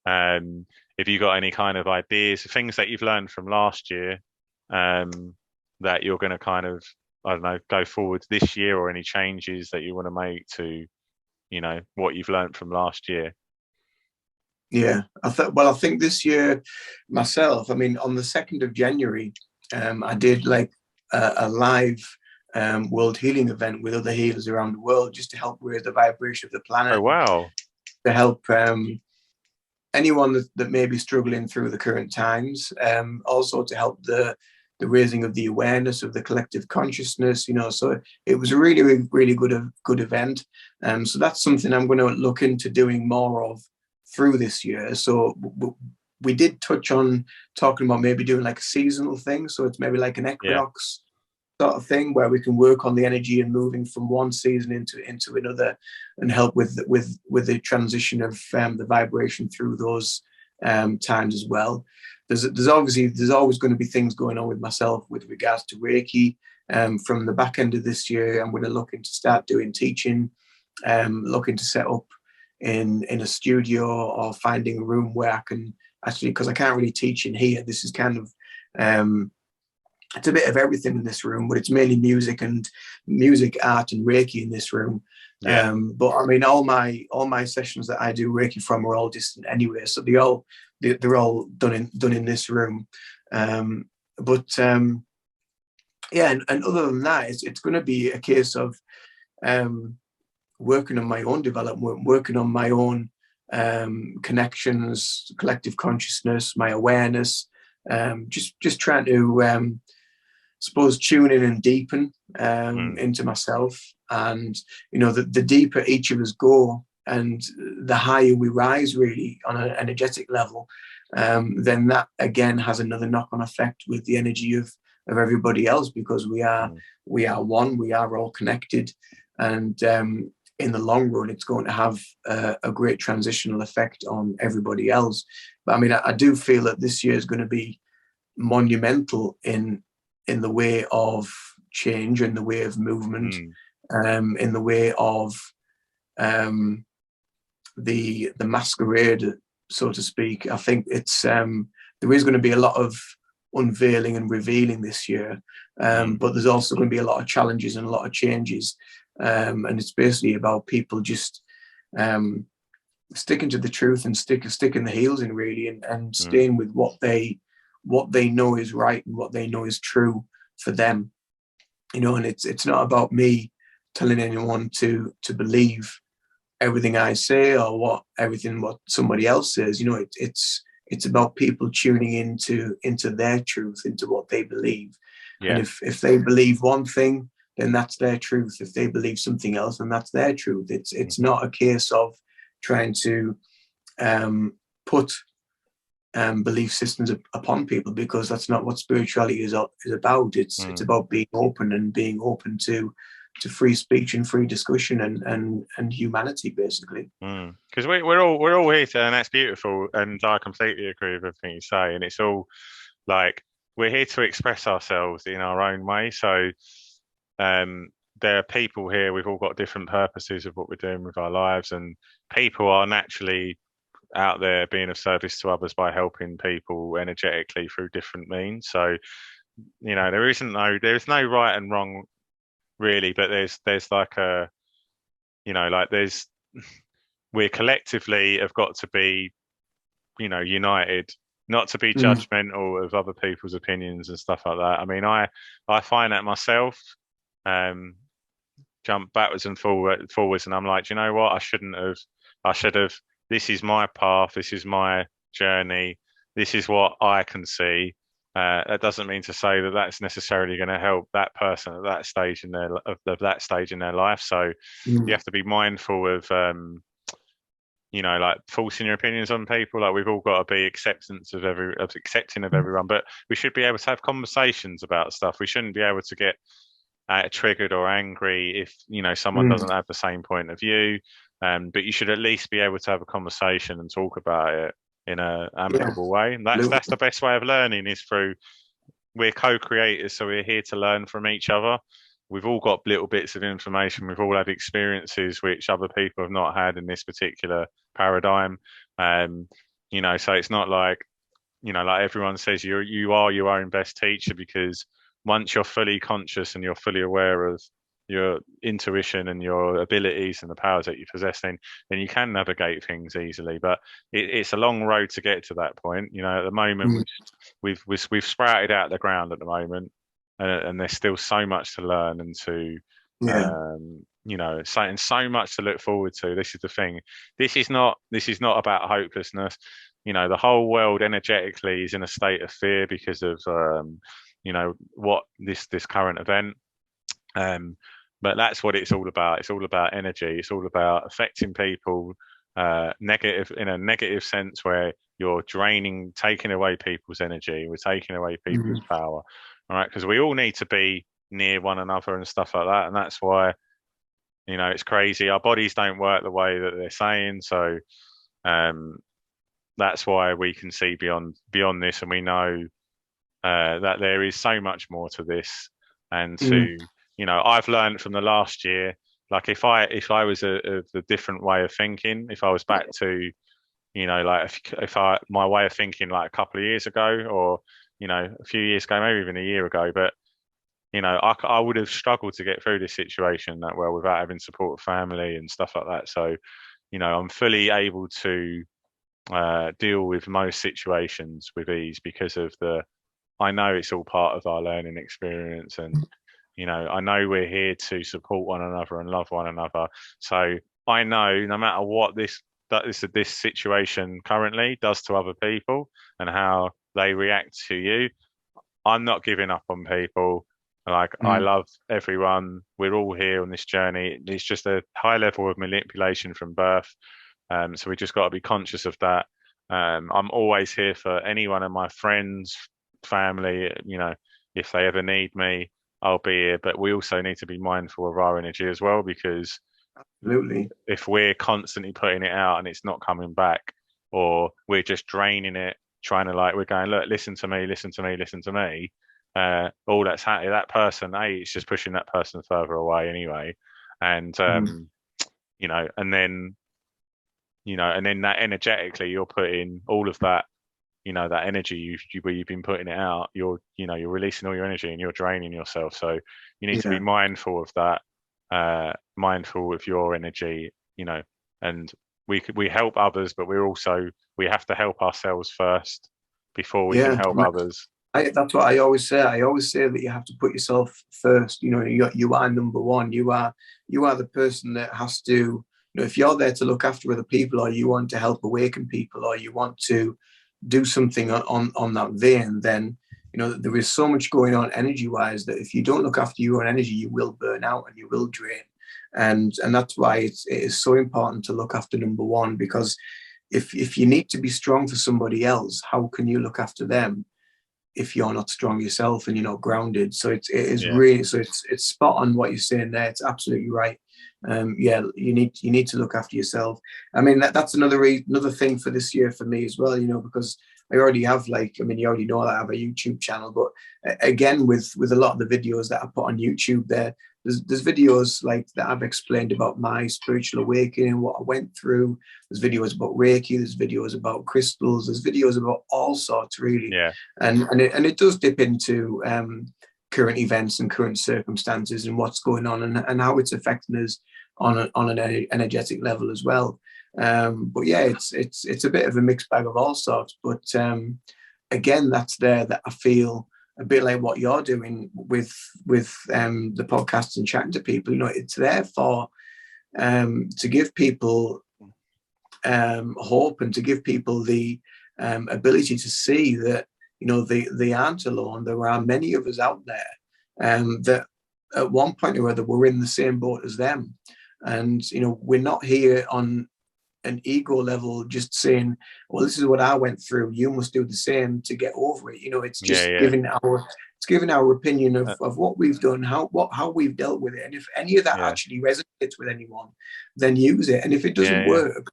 Um, have you got any kind of ideas, things that you've learned from last year, um, that you're going to kind of, I don't know, go forward this year, or any changes that you want to make to, what you've learned from last year? Yeah, I think this year myself, I mean, on the 2nd of January, I did like a live world healing event with other healers around the world, just to help raise the vibration of the Oh planet, and wow, to help anyone that may be struggling through the current times. Also to help the raising of the awareness of the collective consciousness. So it was a really, really good event. So that's something I'm going to look into doing more of through this year. So we did touch on talking about maybe doing like a seasonal thing. So it's maybe like an yeah, equinox sort of thing, where we can work on the energy and moving from one season into another, and help with the transition of the vibration through those times as well. There's always going to be things going on with myself with regards to Reiki. From the back end of this year, I'm going to look into start doing teaching, looking to set up in a studio, or finding a room where I can actually, because I can't really teach in here. This is kind of it's a bit of everything in this room, but it's mainly music, art, and Reiki in this room. yeah, But I mean, all my sessions that I do Reiki from are all distant anyway, so they're all done in this room. But yeah, and other than that, it's going to be a case of working on my own development, working on my own connections, collective consciousness, my awareness, just trying to suppose tune in and deepen into myself. And the deeper each of us go and the higher we rise really on an energetic level, then that again has another knock-on effect with the energy of everybody else, because we are one, we are all connected. And in the long run, it's going to have a great transitional effect on everybody else. But I mean, I do feel that this year is going to be monumental in the way of change, in the way of movement, in the way of the masquerade, so to speak. I think it's there is going to be a lot of unveiling and revealing this year, but there's also going to be a lot of challenges and a lot of changes, and it's basically about people just sticking to the truth and sticking the heels in really, and staying with what they know is right and what they know is true for them. And it's not about me telling anyone to believe everything I say or what somebody else says. It's about people tuning into their truth, into what they believe. Yeah. And if they believe one thing, then that's their truth. If they believe something else, then that's their truth. It's not a case of trying to put belief systems upon people, because that's not what spirituality is about. It's about being open, and being open to free speech and free discussion and humanity, basically. Because we're all here to, and that's beautiful, and I completely agree with everything you say. And it's all like, we're here to express ourselves in our own way. So there are people here, we've all got different purposes of what we're doing with our lives, and people are naturally out there being of service to others by helping people energetically through different means. So there's no right and wrong really, but there's like a there's we collectively have got to be united, not to be judgmental of other people's opinions and stuff like that. I mean, I find that myself, jump backwards and forwards, and I'm like, you know what, I should have. This is my path. This is my journey. This is what I can see. That doesn't mean to say that that's necessarily going to help that person at that stage in their life. So you have to be mindful of like forcing your opinions on people. Like, we've all got to be accepting of everyone, but we should be able to have conversations about stuff. We shouldn't be able to get triggered or angry if someone doesn't have the same point of view. But you should at least be able to have a conversation and talk about it in an amicable way. And that's the best way of learning, is through, we're co-creators, so we're here to learn from each other. We've all got little bits of information. We've all had experiences which other people have not had in this particular paradigm. So it's not like, like everyone says, you are your own best teacher, because once you're fully conscious and you're fully aware of your intuition and your abilities and the powers that you possess, then you can navigate things easily. But it's a long road to get to that point. At the moment, we've sprouted out the ground at the moment, and there's still so much to learn and to so much to look forward to. This is the thing. This is not about hopelessness. The whole world energetically is in a state of fear because of what this current event. But that's what it's all about. It's all about energy. It's all about affecting people negative, in a negative sense, where you're taking away people's energy. We're taking away people's power. All right, because we all need to be near one another and stuff like that. And that's why, it's crazy. Our bodies don't work the way that they're saying. So that's why we can see beyond this, and we know that there is so much more to this. And I've learned from the last year, like if I was a different way of thinking, if I was back to, like if my way of thinking like a couple of years ago, or, a few years ago, maybe even a year ago, but, I would have struggled to get through this situation that well without having support of family and stuff like that. So, I'm fully able to deal with most situations with ease, because of I know it's all part of our learning experience, and I know we're here to support one another and love one another. So I know no matter what this that this situation currently does to other people and how they react to you. I'm not giving up on people. Like, I Mm. love everyone. We're all here on this journey. It's just a high level of manipulation from birth. So we just got to be conscious of that. I'm always here for any one of my friends, family. If they ever need me, I'll be here. But we also need to be mindful of our energy as well, because Absolutely. if we're constantly putting it out and it's not coming back, or we're just draining it, trying to, like, we're going, look, listen to me, listen to me, listen to me. All that's happening, that person, it's just pushing that person further away anyway. And Mm. and then and then that energetically, you're putting all of that, that energy where you've been putting it out, you're releasing all your energy and you're draining yourself. So you need to be Yeah. mindful of that, mindful of your energy, and we help others, but we have to help ourselves first before we can Yeah. help others. That's what I always say. I always say that you have to put yourself first. You are number one. You are the person that has to. If you're there to look after other people, or you want to help awaken people, or you want to do something on that vein, then there is so much going on energy wise that if you don't look after your own energy, you will burn out and you will drain. And that's why it is so important to look after number one, because if you need to be strong for somebody else, how can you look after them if you're not strong yourself and you're not grounded? So it is Yeah, really, so it's spot on what you're saying there. It's absolutely right. Yeah, you need to look after yourself. I mean, that's another thing for this year for me as well. Because I already have, like, I mean, you already know that I have a YouTube channel, but again, with a lot of the videos that I put on YouTube, there's videos like that I've explained about my spiritual awakening, what I went through. There's videos about Reiki. There's videos about crystals. There's videos about all sorts, really, yeah, and it does dip into current events and current circumstances and what's going on, and how it's affecting us on an energetic level as well. But yeah, it's a bit of a mixed bag of all sorts. But again, that's there that I feel a bit like what you're doing with the podcast and chatting to people. It's there for to give people hope, and to give people the ability to see that they aren't alone. There are many of us out there that at one point or other were in the same boat as them, and we're not here on an ego level just saying, well, this is what I went through, you must do the same to get over it. It's yeah, just yeah, giving our opinion uh, of what we've done, how we've dealt with it, and if any of that yeah, actually resonates with anyone, then use it, and if it yeah, doesn't yeah. work,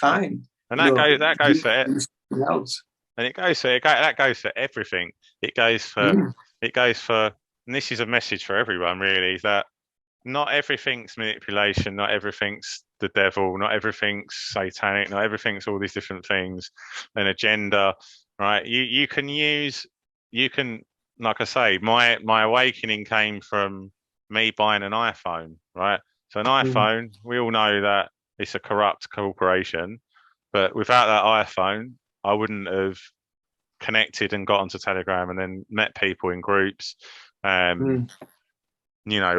fine. And you know that goes use, for it, use something else. and that goes for everything. It goes for Mm, it goes for, and this is a message for everyone, really, is that not everything's manipulation, not everything's the devil, not everything's satanic, not everything's all these different things, an agenda, right? You can, like I say, my awakening came from me buying an iPhone, right? So an mm, iPhone, we all know that it's a corrupt corporation, but without that iPhone, I wouldn't have connected and got onto Telegram and then met people in groups. Um, mm,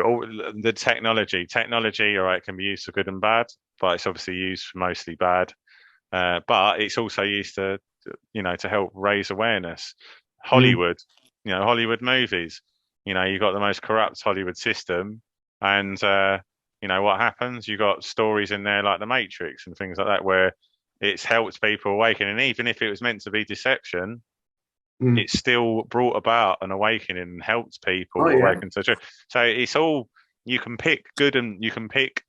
all the technology, all right, can be used for good and bad, but it's obviously used for mostly bad. But it's also used to help raise awareness. mm, Hollywood, Hollywood movies, you've got the most corrupt Hollywood system, and what happens? You got stories in there like The Matrix and things like that, where it's helped people awaken, and even if it was meant to be deception, mm. it still brought about an awakening and helped Oh people yeah. awaken to truth. So it's all, you can pick good, and you pick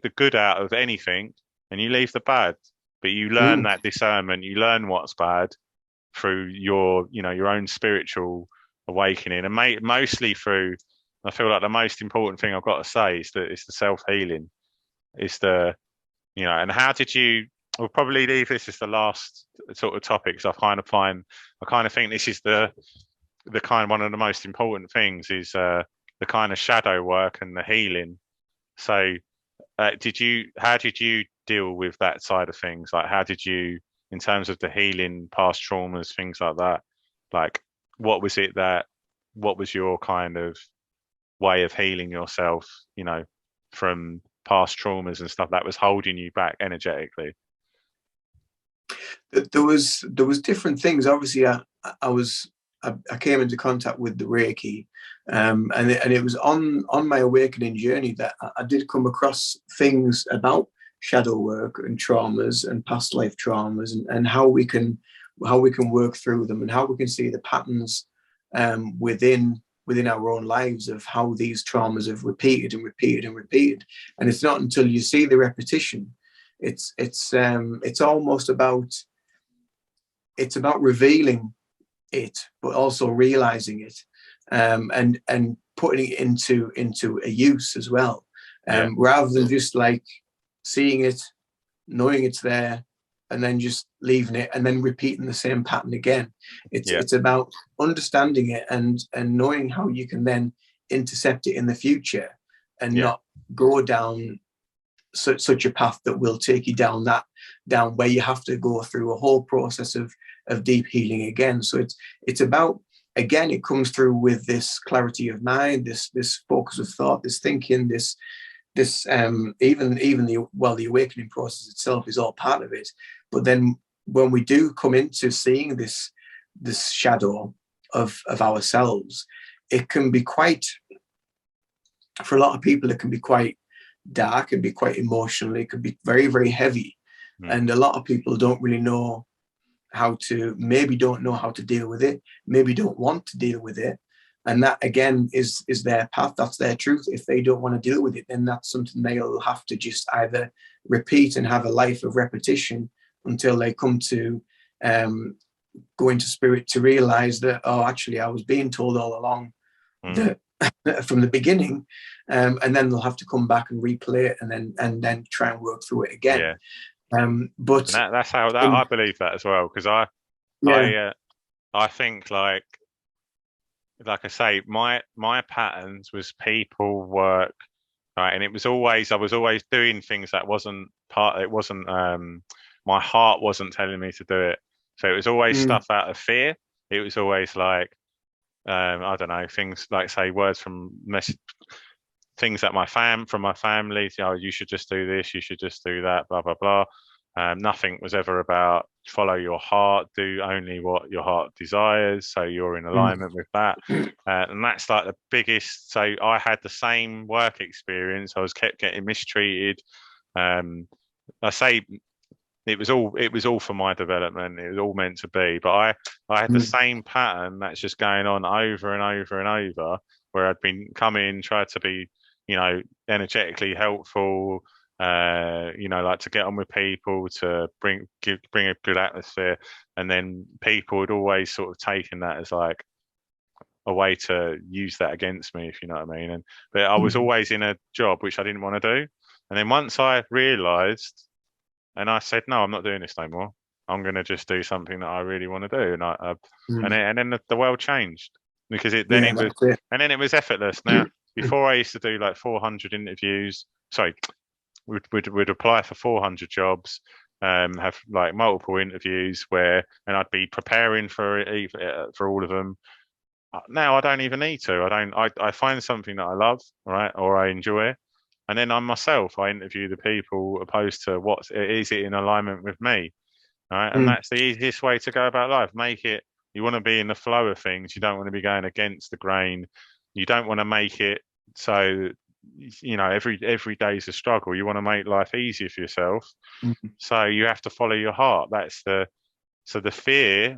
the good out of anything and you leave the bad. But you learn Mm, that discernment, you learn what's bad through your own spiritual awakening, and mostly through, I feel like the most important thing I've got to say is that it's the self healing. It's the and how did you? We'll probably leave this as the last sort of topic. So I kind of think this is the kind, one of the most important things is the kind of shadow work and the healing. So, how did you deal with that side of things? Like, how did you, in terms of the healing, past traumas, things like that? Like, what was it that, what was your kind of way of healing yourself, from past traumas and stuff that was holding you back energetically? There was different things. Obviously, I came into contact with the Reiki, and it was on my awakening journey that I did come across things about shadow work and traumas and past life traumas, and how we can work through them, and how we can see the patterns within our own lives of how these traumas have repeated and repeated and repeated. And it's not until you see the repetition, it's almost about, it's about revealing it, but also realizing it, and putting it into a use as well, rather than just like seeing it, knowing it's there, and then just leaving it and then repeating the same pattern again. It's about understanding it and knowing how you can then intercept it in the future, and not go down such a path that will take you down where you have to go through a whole process of deep healing again. So it's about, again, it comes through with this clarity of mind, this focus of thought, this thinking, this even the awakening process itself is all part of it. But then when we do come into seeing this shadow of ourselves, it can be quite, for a lot of people, it can be quite dark, and be quite emotional. It could be very, very heavy. And a lot of people don't really know maybe don't know how to deal with it, maybe don't want to deal with it. And that, again, is their path. That's their truth. If they don't want to deal with it, then that's something they'll have to just either repeat and have a life of repetition until they come to go into spirit to realize that, oh, actually, I was being told all along that from the beginning, and then they'll have to come back and replay it, and then try and work through it again. But that's how I believe that as well, because I think, like I say, my patterns was people, work, right, and I was always doing things that wasn't my heart wasn't telling me to do it. So it was always stuff out of fear. It was always like, I don't know, things like, say, words from things that from my family, you should just do this, you should just do that, blah blah blah. Nothing was ever about follow your heart, do only what your heart desires, so you're in alignment with that. And that's like the biggest. So I had the same work experience. I was kept getting mistreated. I say it was all for my development. It was all meant to be. But I had the same pattern that's just going on over and over and over, where I'd been coming, tried to be, energetically helpful, like to get on with people, to bring a good atmosphere, and then people had always sort of taken that as like a way to use that against me, if you know what I mean. But I was always in a job which I didn't want to do, and then once I realised, and I said, no, I'm not doing this no more. I'm going to just do something that I really want to do, and then the world changed, because it was effortless. Now, before, I used to do like 400 interviews. Sorry, would apply for 400 jobs, have like multiple interviews and I'd be preparing for all of them. Now I don't even need to. I find something that I love, right, or I enjoy, and then I interview the people, opposed to is it in alignment with me, right? And that's the easiest way to go about life. You want to be in the flow of things. You don't want to be going against the grain. You don't want to make it so, every day is a struggle. You want to make life easier for yourself. So you have to follow your heart. So the fear,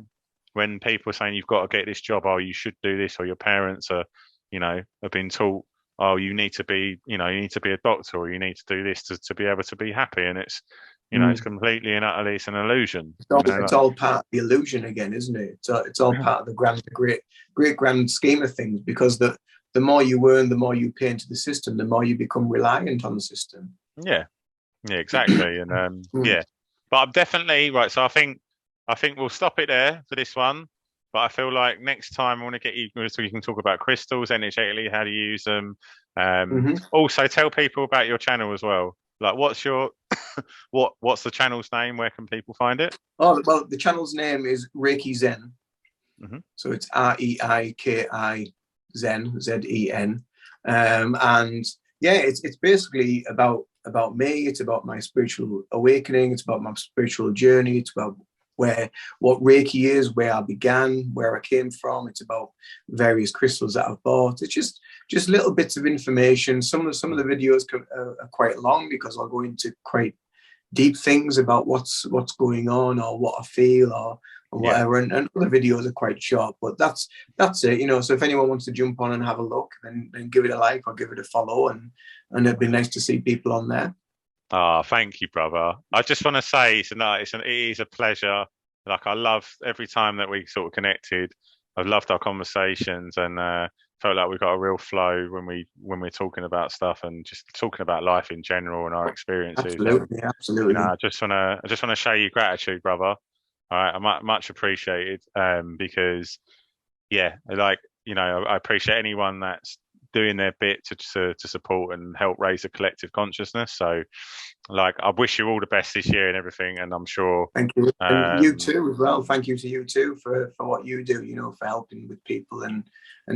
when people are saying you've got to get this job, oh, you should do this, or your parents are, have been taught, oh, you need to be a doctor, or you need to do this to be able to be happy. And it's, it's completely and utterly, it's an illusion. It's all part of the illusion again, isn't it? It's all part of the great grand scheme of things, because the more you earn, the more you pay into the system, the more you become reliant on the system. Yeah, exactly. And but I'm definitely right. So I think we'll stop it there for this one. But I feel like next time I want to get you, so you can talk about crystals energetically, how to use them. Also, tell people about your channel as well. Like, what's your what's the channel's name? Where can people find it? Oh, well, the channel's name is Reiki Zen. So it's REIKI Zen, Zen. And yeah, it's basically about about me. It's about my spiritual awakening. It's about my spiritual journey. It's about what Reiki is, where I began, where I came from. It's about various crystals that I've bought. It's just little bits of information. Some of the videos are quite long because I'll go into quite deep things about what's going on or what I feel or Yeah. whatever. And other videos are quite short, but that's it, you know. So if anyone wants to jump on and have a look, then give it a like or give it a follow, and it'd be nice to see people on there. Oh, thank you, brother. I just want to say it is a pleasure. Like I love every time that we sort of connected. I've loved our conversations and felt like we've got a real flow when we're talking about stuff and just talking about life in general and our experiences. And Absolutely, absolutely. I just want to show you gratitude, brother. All right, much appreciated. Because yeah, like I appreciate anyone that's doing their bit to support and help raise a collective consciousness. So, like, I wish you all the best this year and everything, and I'm sure. Thank you, and you Um, too as well. Thank you to you too for what you do. You know, for helping with people and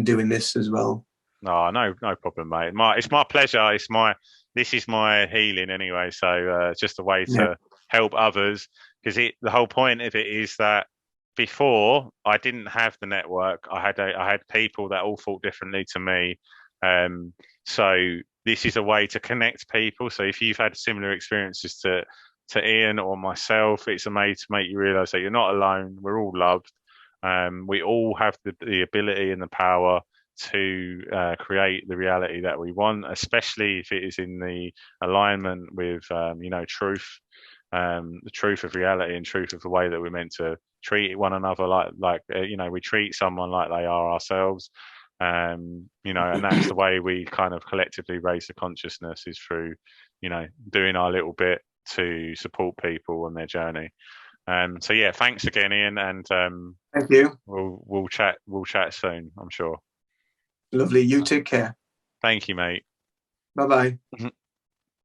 doing this as well. no problem, mate. It's my pleasure. This is my healing anyway. So it's just a way Yeah, to help others because the whole point of it is that before I didn't have the network. I had people that all thought differently to me. Um, so this is a way to connect people. So if you've had similar experiences to Ian or myself, it's a way to make you realise that you're not alone. We're all loved. We all have the ability and the power to create the reality that we want, especially if it is in the alignment with truth, the truth of reality and truth of the way that we're meant to treat one another we treat someone like they are ourselves. And that's the way we kind of collectively raise the consciousness is through doing our little bit to support people on their journey. So yeah, thanks again, Ian, and thank you. we'll chat soon, I'm sure. Lovely. You take care. Thank you, mate. Bye bye.